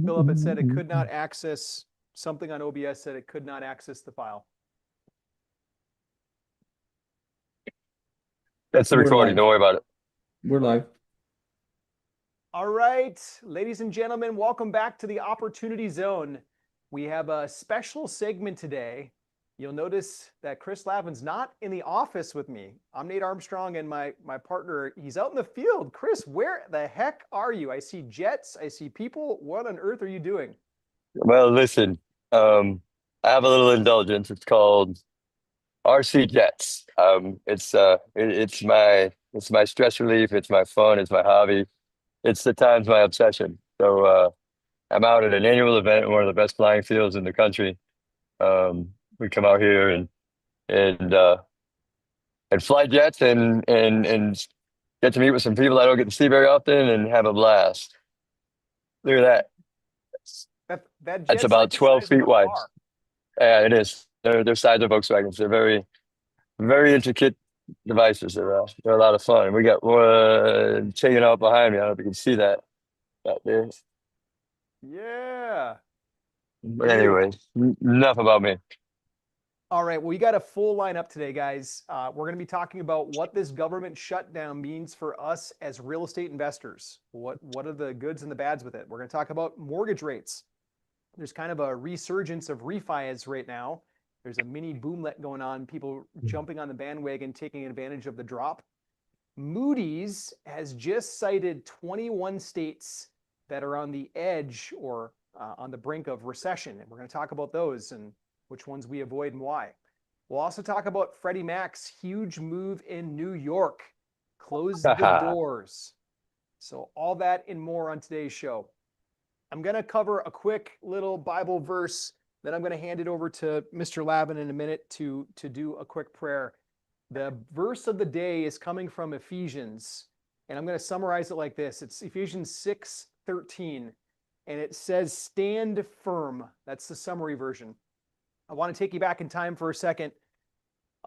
Philip, it said it could not access something on OBS, said it could not access the file. That's the We're recording. live. Don't worry about it. We're live. All right, ladies and gentlemen, welcome back to the Opportunity Zone. We have a special segment today. You'll notice that Chris Lavin's not in the office with me. I'm Nate Armstrong, and my partner, he's out in the field. Chris, where the heck are you? I see jets, I see people. What on earth are you doing? Well, listen, I have a little indulgence. It's called RC Jets. It's my stress relief. It's my fun. It's my hobby. It's the times my obsession. So I'm out at an annual event in one of the best flying fields in the country. We come out here and and fly jets and get to meet with some people I don't get to see very often and have a blast. Look at that. That That's jet's about like the 12 size of feet a wide. car. Yeah, it is. They're size of Volkswagens. They're very intricate devices. They're a lot of fun. We got one taking out behind me. I don't know if you can see that out there. Yeah. But anyway, enough about me. All right, well, we got a full lineup today, guys. We're going to be talking about what this government shutdown means for us as real estate investors. What are the goods and the bads with it? We're going to talk about mortgage rates. There's kind of a resurgence of refis right now. There's a mini boomlet going on, people jumping on the bandwagon, taking advantage of the drop. Moody's has just cited 21 states that are on the edge or on the brink of recession. And we're going to talk about those and which ones we avoid and why. We'll also talk about Freddie Mac's huge move in New York. Close the doors. So all that and more on today's show. I'm going to cover a quick little Bible verse, then I'm going to hand it over to Mr. Lavin in a minute to do a quick prayer. The verse of the day is coming from Ephesians, and I'm going to summarize it like this. It's Ephesians 6:13, and it says, "Stand firm." That's the summary version. I want to take you back in time for a second.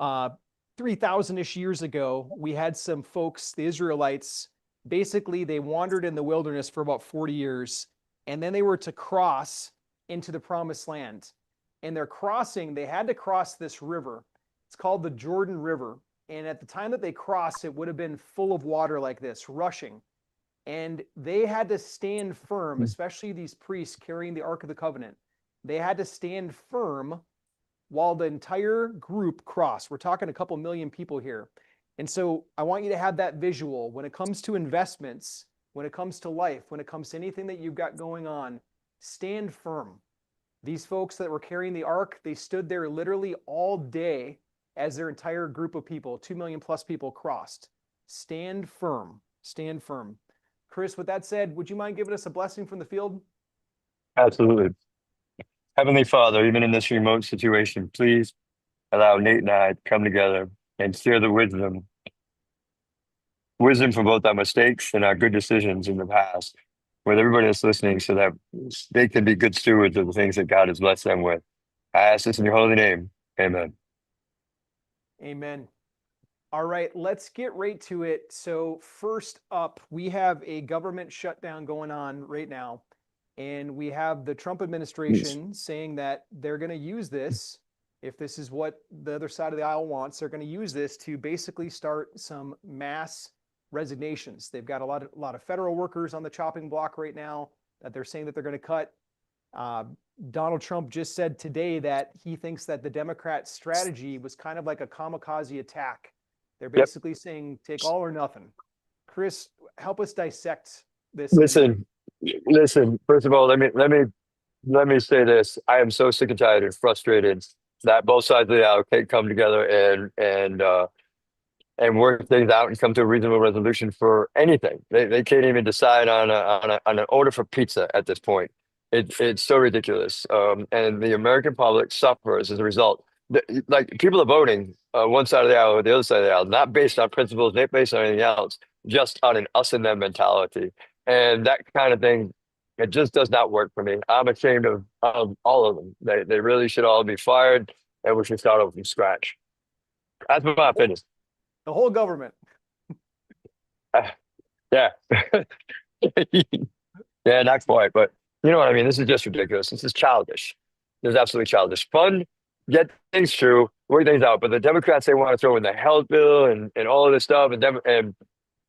3,000-ish years ago, we had some folks, the Israelites, basically they wandered in the wilderness for about 40 years, and then they were to cross into the promised land. And they're crossing, they had to cross this river. It's called the Jordan River. And at the time that they crossed, it would have been full of water like this, rushing. And they had to stand firm, especially these priests carrying the Ark of the Covenant. They had to stand firm while the entire group crossed. We're talking a couple million people here. And so I want you to have that visual. When it comes to investments, when it comes to life, when it comes to anything that you've got going on, stand firm. These folks that were carrying the ark, they stood there literally all day as their entire group of people, 2 million plus people, crossed. Stand firm. Stand firm. Chris, with that said, would you mind giving us a blessing from the field? Absolutely. Heavenly Father, even in this remote situation, please allow Nate and I to come together and share the wisdom from both our mistakes and our good decisions in the past with everybody that's listening so that they can be good stewards of the things that God has blessed them with. I ask this in your holy name. Amen. Amen. All right, let's get right to it. So first up, we have a government shutdown going on right now. And we have the Trump administration saying that they're going to use this, if this is what the other side of the aisle wants, they're going to use this to basically start some mass resignations. They've got a lot of federal workers on the chopping block right now that they're saying that they're going to cut. Donald Trump just said today that he thinks that the Democrat strategy was kind of like a kamikaze attack. They're basically saying take all or nothing. Chris, help us dissect this. Listen. First of all, let me say this. I am so sick and tired and frustrated that both sides of the aisle can't come together and work things out and come to a reasonable resolution for anything. They can't even decide on an order for pizza at this point. It's so ridiculous. And the American public suffers as a result. Like people are voting one side of the aisle or the other side of the aisle, not based on principles, not based on anything else, just on an us and them mentality. And that kind of thing, it just does not work for me. I'm ashamed of all of them. They really should all be fired, and we should start over from scratch. That's my opinion. The whole government. Yeah. Yeah, not quite, but you know what I mean? This is just ridiculous. This is childish. This is absolutely childish. Fun, get things through, work things out. But the Democrats, they want to throw in the health bill and all of this stuff. The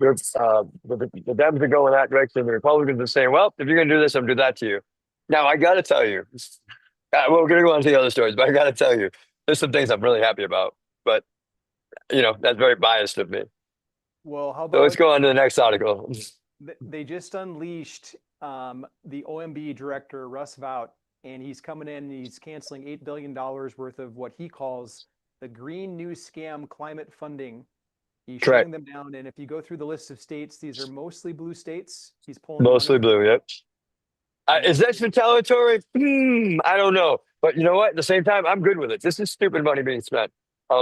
Dems are going that direction. The Republicans are saying, well, if you're going to do this, I'm going to do that to you. Now, I got to tell you, well, we're going to go on to the other stories, but I got to tell you, there's some things I'm really happy about. But, that's very biased of me. Well, how So let's about go on to the next article. they just unleashed the OMB director, Russ Vought, and he's coming in and he's canceling $8 billion worth of what he calls the Green New Scam climate funding. He's Correct. shutting them down. And if you go through the list of states, these are mostly blue states. He's pulling the money Mostly from. blue, yep. Is And that retaliatory? I don't know. But you know what? At the same time, I'm good with it. This is stupid money being spent.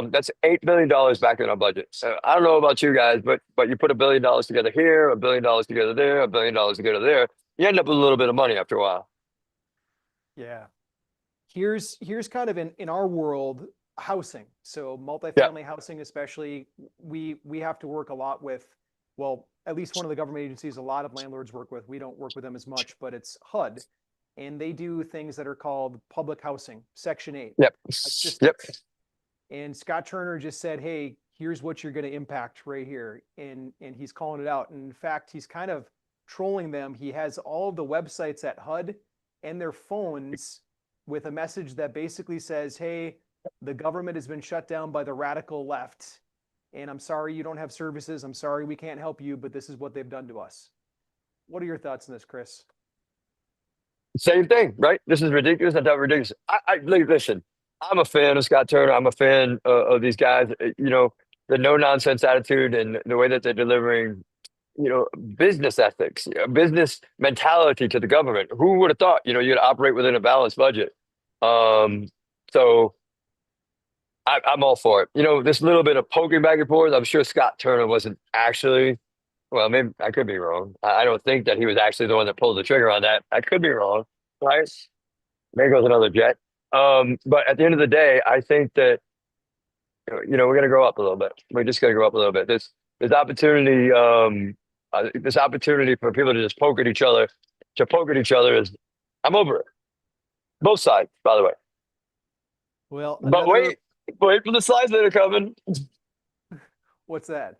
That's $8 billion back in our budget. So I don't know about you guys, but you put $1 billion together here, $1 billion together there, $1 billion together there. You end up with a little bit of money after a while. yeah, here's kind of in our world, housing. So Yeah, multifamily housing, especially, we have to work a lot with, well, at least one of the government agencies a lot of landlords work with. We don't work with them as much, but it's HUD, and they do things that are called public housing, Section 8 yep, yep. assistance. And Scott Turner just said, hey, here's what you're going to impact right here. And he's calling it out. And in fact, he's kind of trolling them. He has all of the websites at HUD and their phones with a message that basically says, hey, the government has been shut down by the radical left. And I'm sorry you don't have services. I'm sorry we can't help you, but this is what they've done to us. What are your thoughts on this, Chris? Same thing, right? This is ridiculous. I thought ridiculous. Listen. I'm a fan of Scott Turner. I'm a fan of these guys. The no nonsense attitude and the way that they're delivering, business ethics, business mentality to the government. Who would have thought, you'd operate within a balanced budget? Um, so I'm all for it. This little bit of poking back and forth. I'm sure Scott Turner wasn't actually. Well, maybe I could be wrong. I don't think that he was actually the one that pulled the trigger on that. I could be wrong, right? There goes another jet. But at the end of the day, I think that we're gonna grow up a little bit. We're just gonna grow up a little bit. This opportunity, this opportunity for people to just poke at each other is, I'm over it. Both sides, by the way. Well, But wait for the slides that are coming. what's that?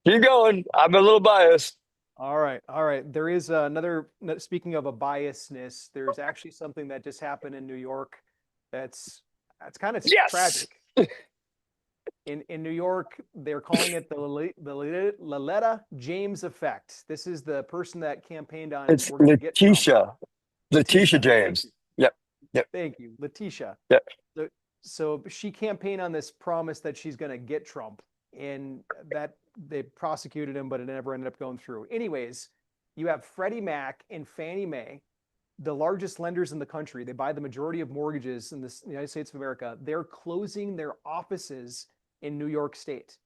Keep going. I'm a little biased. All right, all right. There is another, speaking of a biasness, there's actually something that just happened in New York that's kind of Yes. tragic. In New York, they're calling it the Loletta James effect. This is the person that campaigned on It's we're going to get Trump. Letitia. Letitia Letitia, thank James. you. Yep. Yep. Thank you, Letitia. Yep. So she campaigned on this promise that she's going to get Trump, and that they prosecuted him, but it never ended up going through. Anyways, you have Freddie Mac and Fannie Mae, the largest lenders in the country. They buy the majority of mortgages in the United States of America. They're closing their offices in New York State.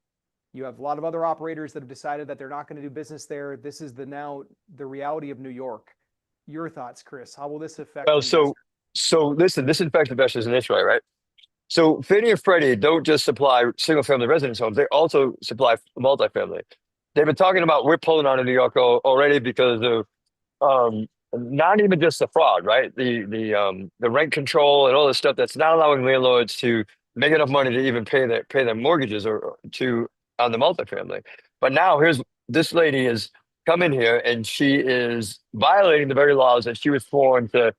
You have a lot of other operators that have decided that they're not going to do business there. This is now the reality of New York. Your thoughts, Chris? How will this affect Well, investors? so listen, this affects investors in this way, right? So Fannie and Freddie don't just supply single family residence homes, they also supply multifamily. They've been talking about we're pulling out of New York already because of not even just the fraud, right? The rent control and all this stuff that's not allowing landlords to make enough money to even pay their mortgages or to on the multifamily. But now here's this lady has come in here and she is violating the very laws that she was formed to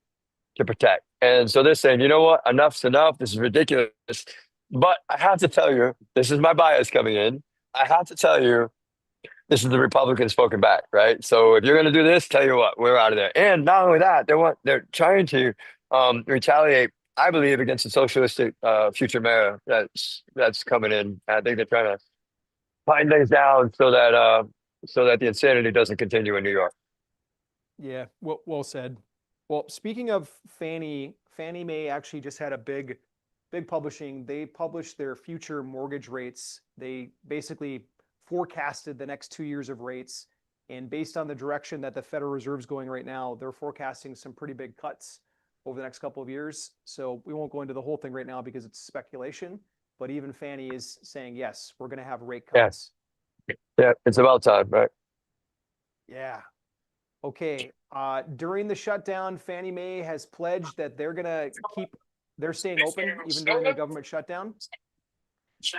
protect. And so they're saying, you know what, enough's enough. This is ridiculous. But I have to tell you, this is my bias coming in. I have to tell you, this is the Republicans spoken back, right? So if you're going to do this, tell you what, we're out of there. And not only that, they're trying to retaliate, I believe, against the socialistic future mayor that's coming in. I think they're trying to find things down so that the insanity doesn't continue in New York. Yeah, well said. Well, speaking of Fannie Mae actually just had a big publishing. They published their future mortgage rates. They basically forecasted the next 2 years of rates. And based on the direction that the Federal Reserve is going right now, they're forecasting some pretty big cuts over the next couple of years. So we won't go into the whole thing right now because it's speculation. But even Fannie is saying, yes, we're going to have rate Yeah, cuts. yeah, it's about time, right? Yeah. Okay. During the shutdown, Fannie Mae has pledged that they're staying open even during the government shutdown.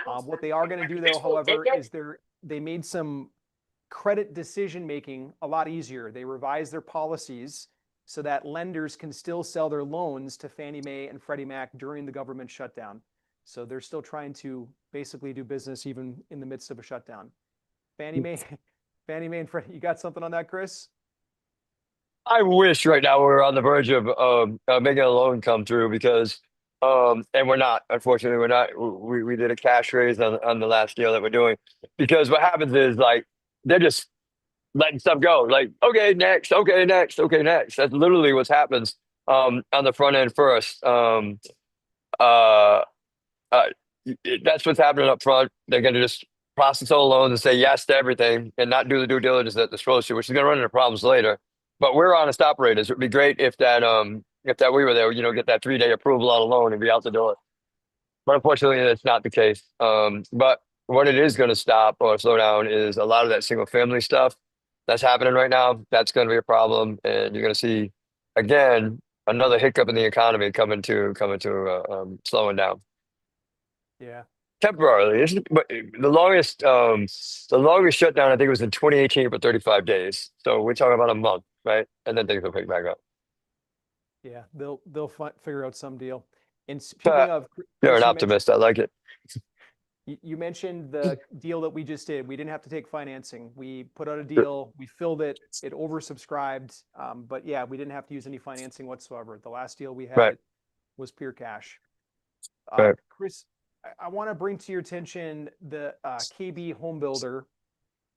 What they are going to do, though, however, is they made some credit decision making a lot easier. They revised their policies so that lenders can still sell their loans to Fannie Mae and Freddie Mac during the government shutdown. So they're still trying to basically do business even in the midst of a shutdown. Fannie Mae, Fannie Mae and Freddie, you got something on that, Chris? I wish right now we were on the verge of making a loan come through because and we're not, unfortunately we're not. We did a cash raise on the last deal that we're doing because what happens is like they're just letting stuff go. Like, okay, next, okay, next, okay, next. That's literally what happens on the front end first. Uh uh that's what's happening up front. They're gonna just process all loans and say yes to everything and not do the due diligence that they're supposed to, which is gonna run into problems later. But we're honest operators. It would be great if that we were there, get that 3 day approval on a loan and be out the door. But unfortunately that's not the case. But what it is gonna stop or slow down is a lot of that single family stuff that's happening right now. That's gonna be a problem. And you're gonna see again another hiccup in the economy coming to slowing down Yeah. temporarily. But the longest shutdown I think was in 2018 for 35 days. So we're talking about a month, right? And then things will pick back up. Yeah. They'll figure out some deal. And Uh, speaking of, you're an Chris, optimist. I like it. you mentioned the deal that we just did. We didn't have to take financing. We put out a deal, we filled it, it oversubscribed. But yeah, we didn't have to use any financing whatsoever. The last deal we Right, had was pure cash. right. Chris, I want to bring to your attention the KB home builder,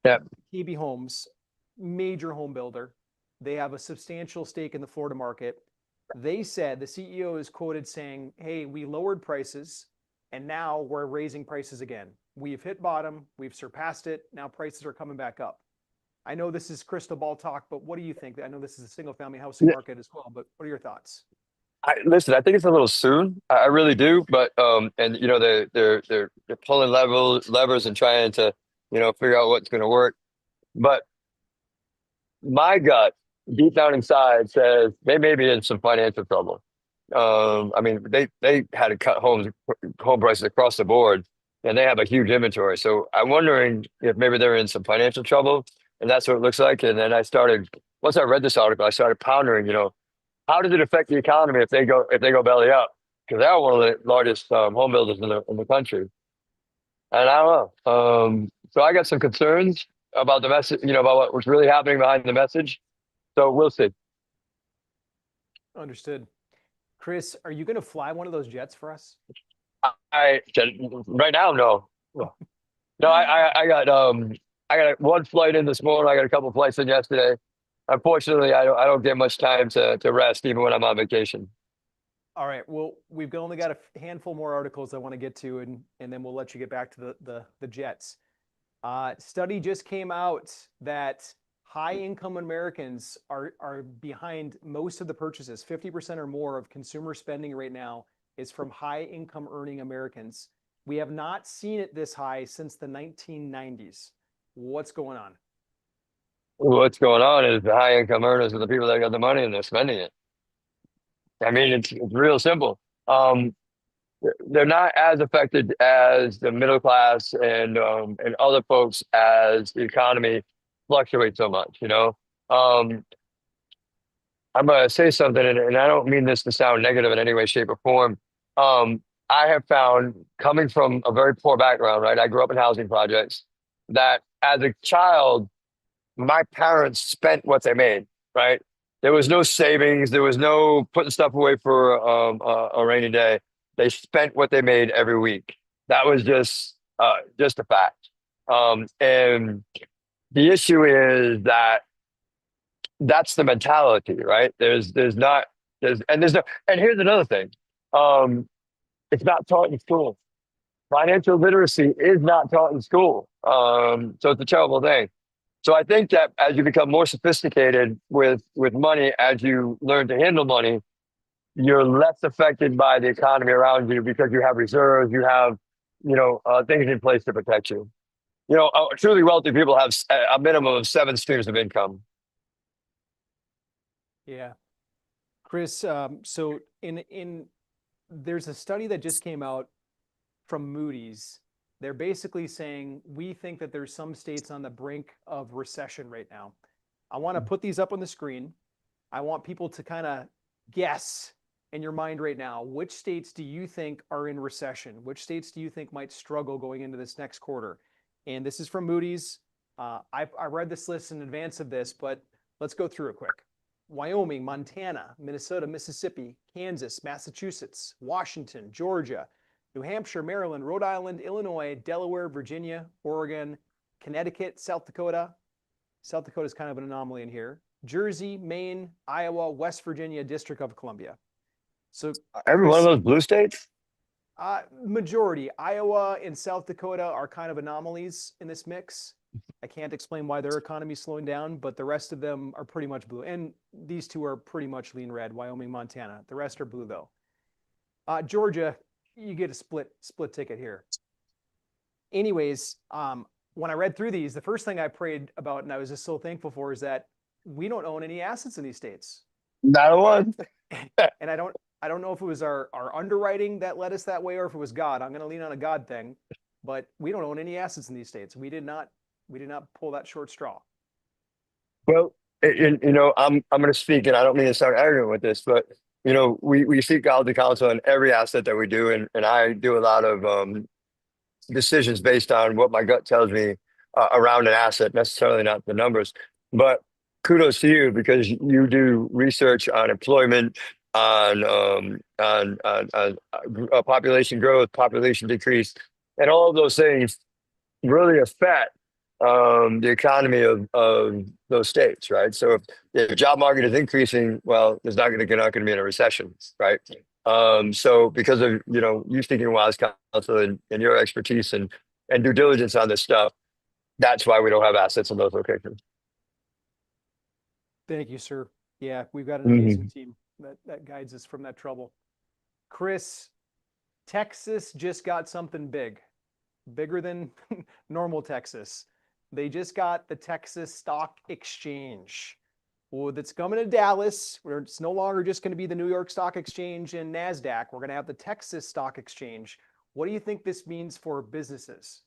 Yeah. KB Homes, major home builder. They have a substantial stake in the Florida market. They said the CEO is quoted saying, "Hey, we lowered prices and now we're raising prices again. We've hit bottom, we've surpassed it. Now prices are coming back up." I know this is crystal ball talk, but what do you think? I know this is a single family housing Yeah. market as well, but what are your thoughts? Listen, I think it's a little soon. I really do. But and they're pulling levers and trying to figure out what's going to work. But my gut, deep down inside, says they may be in some financial trouble. I mean, they had to cut home prices across the board, and they have a huge inventory. So I'm wondering if maybe they're in some financial trouble, and that's what it looks like. And then once I read this article, I started pondering, how does it affect the economy if they go belly up? Because they are one of the largest home builders in the country, and I don't know. So I got some concerns about the message, about what was really happening behind the message. So we'll see. Understood. Chris, are you going to fly one of those jets for us? I right now, no, no. I got one flight in this morning. I got a couple flights in yesterday. Unfortunately, I don't get much time to rest even when I'm on vacation. All right. Well, we've only got a handful more articles I want to get to, and then we'll let you get back to the Jets. Study just came out that high income Americans are behind most of the purchases. 50% or more of consumer spending right now is from high income earning Americans. We have not seen it this high since the 1990s. What's going on? What's going on is the high income earners are the people that got the money and they're spending it. I mean, it's real simple. Um, they're not as affected as the middle class and other folks as the economy fluctuates so much. I'm gonna say something, and I don't mean this to sound negative in any way, shape, or form. Um, I have found coming from a very poor background, right? I grew up in housing projects. That as a child, my parents spent what they made, right? There was no savings. There was no putting stuff away for a rainy day. They spent what they made every week. That was just a fact. And the issue is that that's the mentality, right? There's not there's no and here's another thing. Um, it's not taught in school. Financial literacy is not taught in school. So it's a terrible thing. So I think that as you become more sophisticated with money, as you learn to handle money, you're less affected by the economy around you because you have reserves, you have things in place to protect you. Truly wealthy people have a minimum of 7 streams of income. Yeah. Chris, so in there's a study that just came out from Moody's. They're basically saying we think that there's some states on the brink of recession right now. I want to put these up on the screen. I want people to kind of guess in your mind right now, which states do you think are in recession? Which states do you think might struggle going into this next quarter? And this is from Moody's. I read this list in advance of this, but let's go through it quick. Wyoming, Montana, Minnesota, Mississippi, Kansas, Massachusetts, Washington, Georgia, New Hampshire, Maryland, Rhode Island, Illinois, Delaware, Virginia, Oregon, Connecticut, South Dakota. South Dakota is kind of an anomaly in here. Jersey, Maine, Iowa, West Virginia, District of Columbia. So Every one of Chris, those blue states? majority, Iowa and South Dakota are kind of anomalies in this mix. I can't explain why their economy is slowing down, but the rest of them are pretty much blue. And these two are pretty much lean red, Wyoming, Montana. The rest are blue though. Georgia, you get a split ticket here. Anyways, when I read through these, the first thing I prayed about and I was just so thankful for is that we don't own any assets in these states. Not a one. And I don't know if it was our underwriting that led us that way or if it was God. I'm going to lean on a God thing, but we don't own any assets in these states. We did not pull that short straw. Well, I'm going to speak, and I don't mean to sound arrogant with this, but we seek godly counsel on every asset that we do, and I do a lot of decisions based on what my gut tells me around an asset, necessarily not the numbers. But kudos to you because you do research on employment, on population growth, population decrease, and all of those things really affect the economy of those states, right? So if the job market is increasing, well, there's not going to be in a recession, right? So because of you speaking wise counsel and your expertise and due diligence on this stuff, that's why we don't have assets in those locations. Thank you, sir. Yeah, we've got an Mhm. amazing team that guides us from that trouble. Chris, Texas just got something bigger than normal Texas. They just got the Texas Stock Exchange. Well, that's coming to Dallas, where it's no longer just going to be the New York Stock Exchange and NASDAQ. We're going to have the Texas Stock Exchange. What do you think this means for businesses?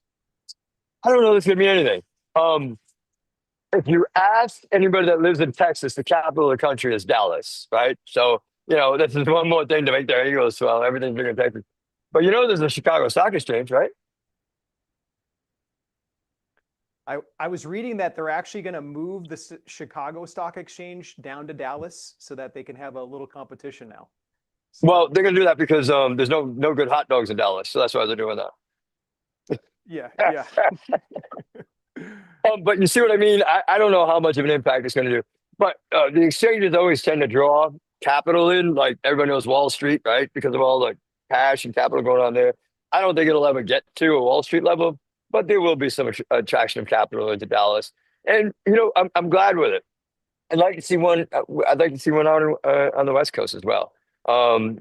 I don't know if this could mean anything. If you ask anybody that lives in Texas, the capital of the country is Dallas, right? So, this is one more thing to make their egos swell. Everything's bigger in Texas. But there's a Chicago Stock Exchange, right? I was reading that they're actually going to move the Chicago Stock Exchange down to Dallas so that they can have a little competition now. So, Well, they're going to do that because there's no good hot dogs in Dallas. So that's why they're doing that. yeah. But you see what I mean? I don't know how much of an impact it's going to do. But the exchanges always tend to draw capital in, like everybody knows Wall Street, right? Because of all the cash and capital going on there. I don't think it'll ever get to a Wall Street level, but there will be some attraction of capital into Dallas. And, I'm glad with it. I'd like to see one. I'd like to see one out on the West Coast as well,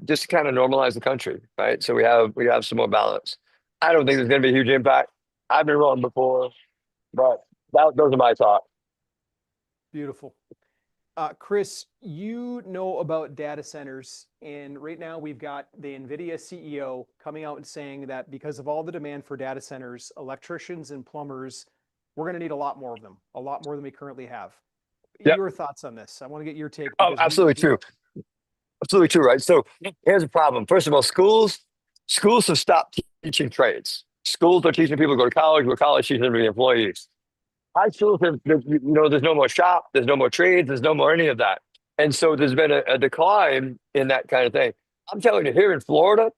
just to kind of normalize the country, right? So we have some more balance. I don't think there's going to be a huge impact. I've been wrong before, but those are my thoughts. Beautiful. Chris, you know about data centers, and right now we've got the NVIDIA CEO coming out and saying that because of all the demand for data centers, electricians and plumbers, we're going to need a lot more of them, a lot more than we currently have. Yep. Your thoughts on this? I want to get your take. Oh, absolutely true. Absolutely true, right? So here's the problem. First of all, schools have stopped teaching trades. Schools are teaching people to go to college, where college teaches them to be employees. High schools have, there's no more shop, there's no more trades, there's no more any of that. And so there's been a decline in that kind of thing. I'm telling you, here in Florida,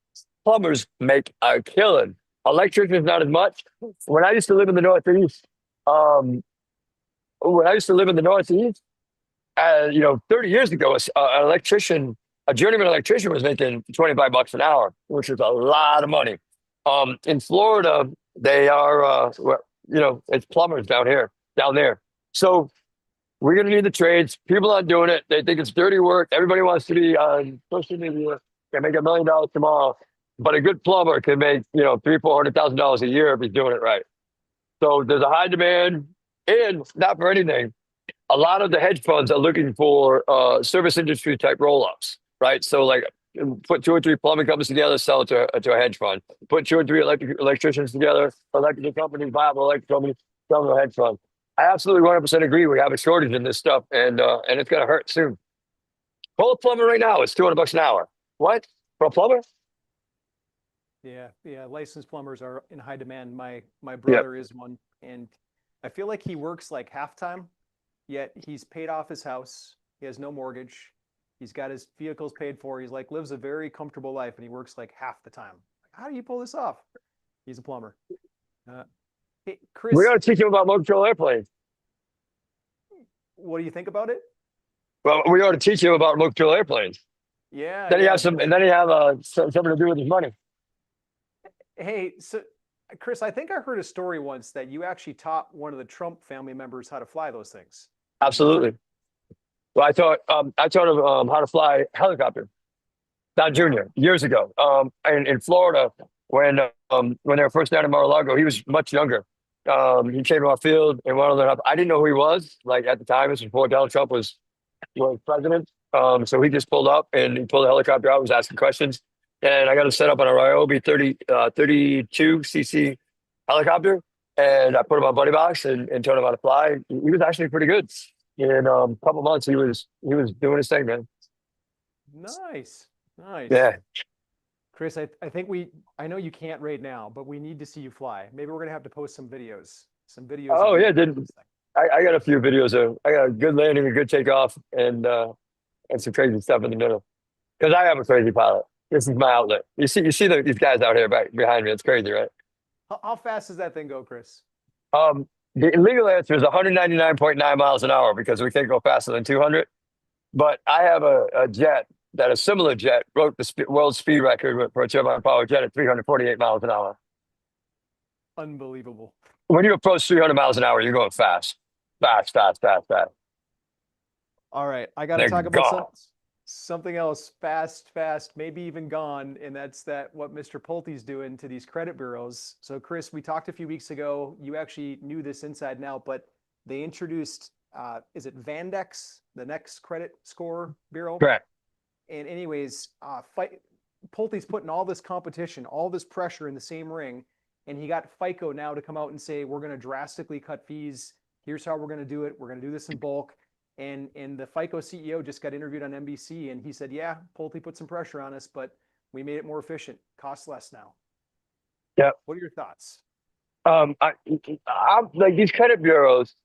plumbers make a killing. Electricians, not as much. When I used to live in the Northeast, um, 30 years ago, a journeyman electrician was making $25 an hour, which is a lot of money. In Florida, they are, it's plumbers down there. So we're going to need the trades. People aren't doing it. They think it's dirty work. Everybody wants to be on social media. Can make $1 million tomorrow. But a good plumber can make, $300,000-$400,000 a year if he's doing it right. So there's a high demand, and not for anything, a lot of the hedge funds are looking for service industry type roll-ups, right? So like put two or three plumbing companies together, sell it to a hedge fund. Put two or three electricians together, electrical companies, viable electric companies, sell to a hedge fund. I absolutely 100% agree. We have a shortage in this stuff, and it's going to hurt soon. Call a plumber right now. It's $200 an hour. What for a plumber? Yeah, yeah. Licensed plumbers are in high demand. My Yeah. brother is one, and I feel like he works like half time, yet he's paid off his house. He has no mortgage. He's got his vehicles paid for. He's like lives a very comfortable life, and he works like half the time. How do you pull this off? He's a plumber. Uh, hey, We Chris, got to teach him about motor control airplanes. what do you think about it? Well, we ought to teach him about motor control airplanes. Yeah, Then he yeah. has some, and then he have something to do with his money. Hey, so Chris, I think I heard a story once that you actually taught one of the Trump family members how to fly those things. Is that true? Absolutely. Well, I taught him how to fly helicopter. Don Wow. Jr. years ago. In Florida when they were first down in Mar-a-Lago, he was much younger. He came to our field and wanted to learn. I didn't know who he was. Like at the time, this was before Donald Trump was president. So he just pulled up and he pulled the helicopter out, was asking questions, and I got him set up on a Ryobi 32 cc helicopter, and I put him on buddy box and taught him how to fly. He was actually pretty good. In a couple months, he was doing his thing, man. Nice. Nice. Yeah. Chris, I think I know you can't right now, but we need to see you fly. Maybe we're gonna have to post some videos of Oh you yeah, flying did this thing. I got a few videos of I got a good landing, a good takeoff, and some crazy stuff in the middle. Because I am a crazy pilot. This is my outlet. You see these guys out here behind me. It's crazy, right? How fast does that thing go, Chris? The legal answer is 199.9 miles an hour because we can't go faster than 200. But I have a jet a similar jet broke the world speed record for a turbine power jet at 348 miles an hour. Unbelievable. When you approach 300 miles an hour, you're going fast, fast, fast, fast, fast. All right, I got to They're talk about gone. something else fast, fast, maybe even gone, and that's that what Mr. Pulte's doing to these credit bureaus. So, Chris, we talked a few weeks ago. You actually knew this inside and out, but they introduced, is it Vandex, the next credit score bureau? Correct. And anyways, Pulte's putting all this competition, all this pressure in the same ring, and he got FICO now to come out and say we're going to drastically cut fees. Here's how we're going to do it. We're going to do this in bulk. And the FICO CEO just got interviewed on NBC, and he said, "Yeah, Pulte put some pressure on us, but we made it more efficient, costs less now." Yeah. What are your thoughts? I'm like these credit bureaus.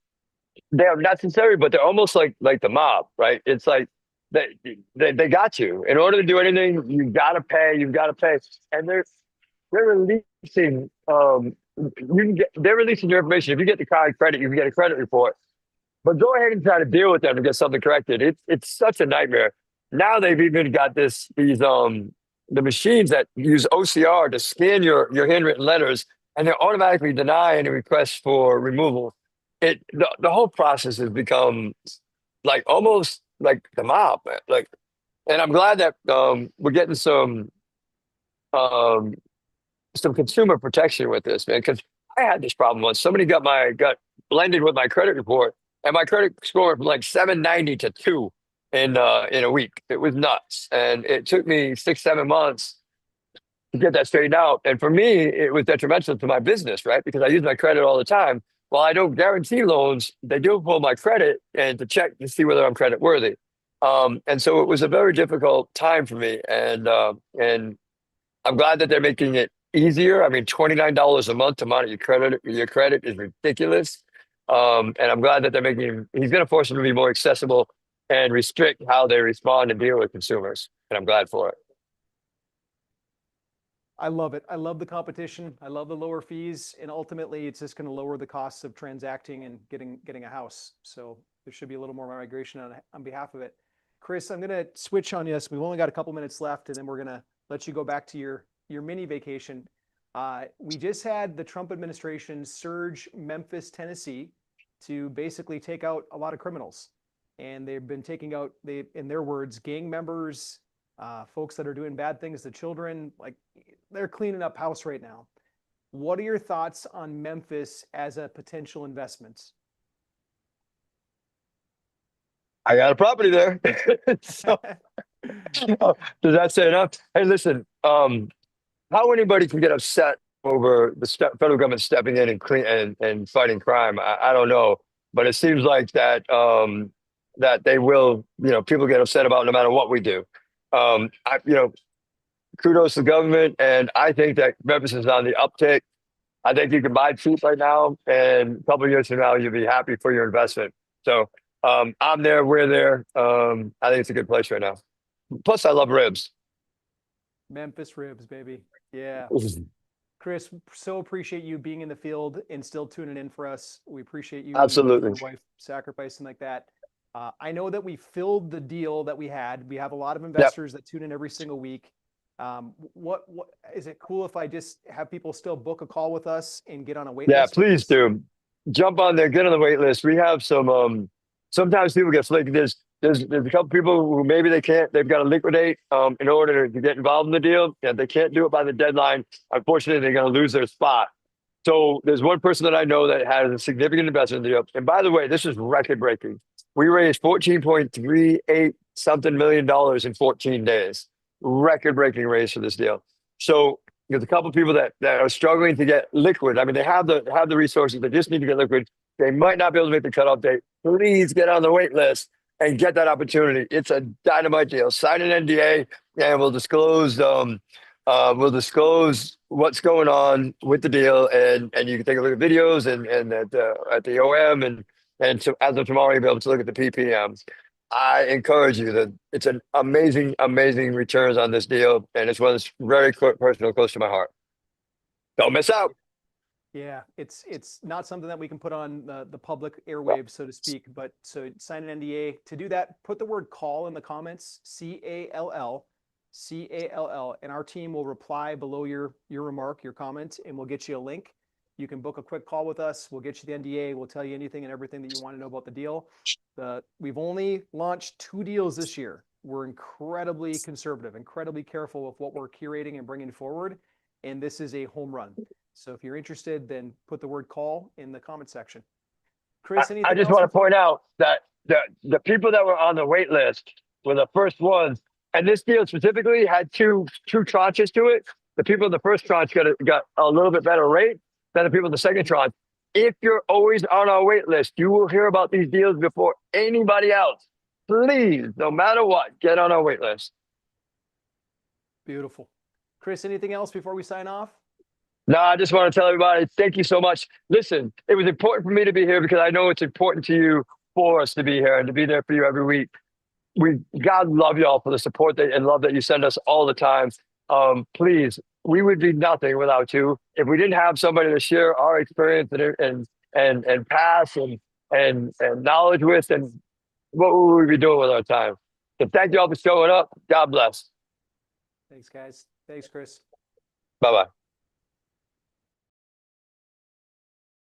They are necessary, but they're almost like the mob, right? It's like they got you. In order to do anything, you've got to pay. You've got to pay, and they're releasing. They're releasing your information. If you get the card credit, you can get a credit report. But go ahead and try to deal with them and get something corrected. It's such a nightmare. Now they've even got the machines that use OCR to scan your handwritten letters, and they automatically deny any requests for removal. The whole process has become like almost like the mob, man. Like, and I'm glad that we're getting um some consumer protection with this, man. Because I had this problem once. Somebody got blended with my credit report, and my credit score went from like 790 to 2 in a week. It was nuts, and it took me 6 7 months to get that straightened out. And for me, it was detrimental to my business, right? Because I use my credit all the time. While I don't guarantee loans, they do pull my credit and to check to see whether I'm credit worthy. And so it was a very difficult time for me, and I'm glad that they're making it easier. I mean, $29 a month to monitor your credit is ridiculous. And I'm glad that he's going to force them to be more accessible and restrict how they respond and deal with consumers. And I'm glad for it. I love it. I love the competition. I love the lower fees, and ultimately, it's just going to lower the costs of transacting and getting a house. So there should be a little more migration on behalf of it. Chris, I'm going to switch on you. We've only got a couple minutes left, and then we're going to let you go back to your mini vacation. We just had the Trump administration surge Memphis, Tennessee, to basically take out a lot of criminals, and they've been taking out, in their words, gang members, folks that are doing bad things to children. Like they're cleaning up house right now. What are your thoughts on Memphis as a potential investment? I got a property there. So, does that say enough? Hey, listen, how anybody can get upset over the federal government stepping in and and fighting crime, I don't know. But it seems like that they will, people get upset about no matter what we do. Kudos to the government, and I think that Memphis is on the uptick. I think you can buy cheap right now, and a couple of years from now, you'll be happy for your investment. So I'm there, we're there. I think it's a good place right now. Plus, I love ribs. Memphis ribs, baby. Yeah. Chris, so appreciate you being in the field and still tuning in for us. We appreciate you and Absolutely. your wife sacrificing like that. I know that we filled the deal that we had. We have a lot of Yep. investors that tune in every single week. What is it cool if I just have people still book a call with us and get on a wait Yeah, list with please us? do. Jump on there, get on the wait list. We have sometimes people get flaky. There's a couple people who maybe they've got to liquidate in order to get involved in the deal. Yeah, they can't do it by the deadline. Unfortunately, they're gonna lose their spot. So there's one person that I know that has a significant investment in the deal. And by the way, this is record breaking. We raised 14.38 something million dollars in 14 days. Record breaking raise for this deal. So there's a couple of people that are struggling to get liquid. I mean, they have the resources. They just need to get liquid. They might not be able to make the cutoff date. Please get on the wait list and get that opportunity. It's a dynamite deal. Sign an NDA, and we'll disclose what's going on with the deal, and you can take a look at videos and at the OM, and so as of tomorrow, you'll be able to look at the PPMs. I encourage you that it's an amazing, amazing returns on this deal, and it's one that's very personal, close to my heart. Don't miss out. Yeah, it's not something that we can put on the public airwaves, so to speak. But so sign an NDA. To do that, put the word call in the comments, CALL, and our team will reply below your remark, your comment, and we'll get you a link. You can book a quick call with us. We'll get you the NDA. We'll tell you anything and everything that you want to know about the deal. We've only launched 2 deals this year. We're incredibly conservative, incredibly careful with what we're curating and bringing forward. And this is a home run. So if you're interested, then put the word call in the comment section. Chris, I anything just else? want to point out that the people that were on the wait list were the first ones, and this deal specifically had two tranches to it. The people in the first tranche got a little bit better rate than the people in the second tranche. If you're always on our wait list, you will hear about these deals before anybody else. Please, no matter what, get on our wait list. Beautiful. Chris, anything else before we sign off? No, I just want to tell everybody, thank you so much. Listen, it was important for me to be here because I know it's important to you for us to be here and to be there for you every week. God love y'all for the support and love that you send us all the time. Please, we would be nothing without you if we didn't have somebody to share our experience and pass and knowledge with, and what would we be doing with our time? So thank you all for showing up. God bless. Thanks, guys. Thanks, Chris. Bye bye.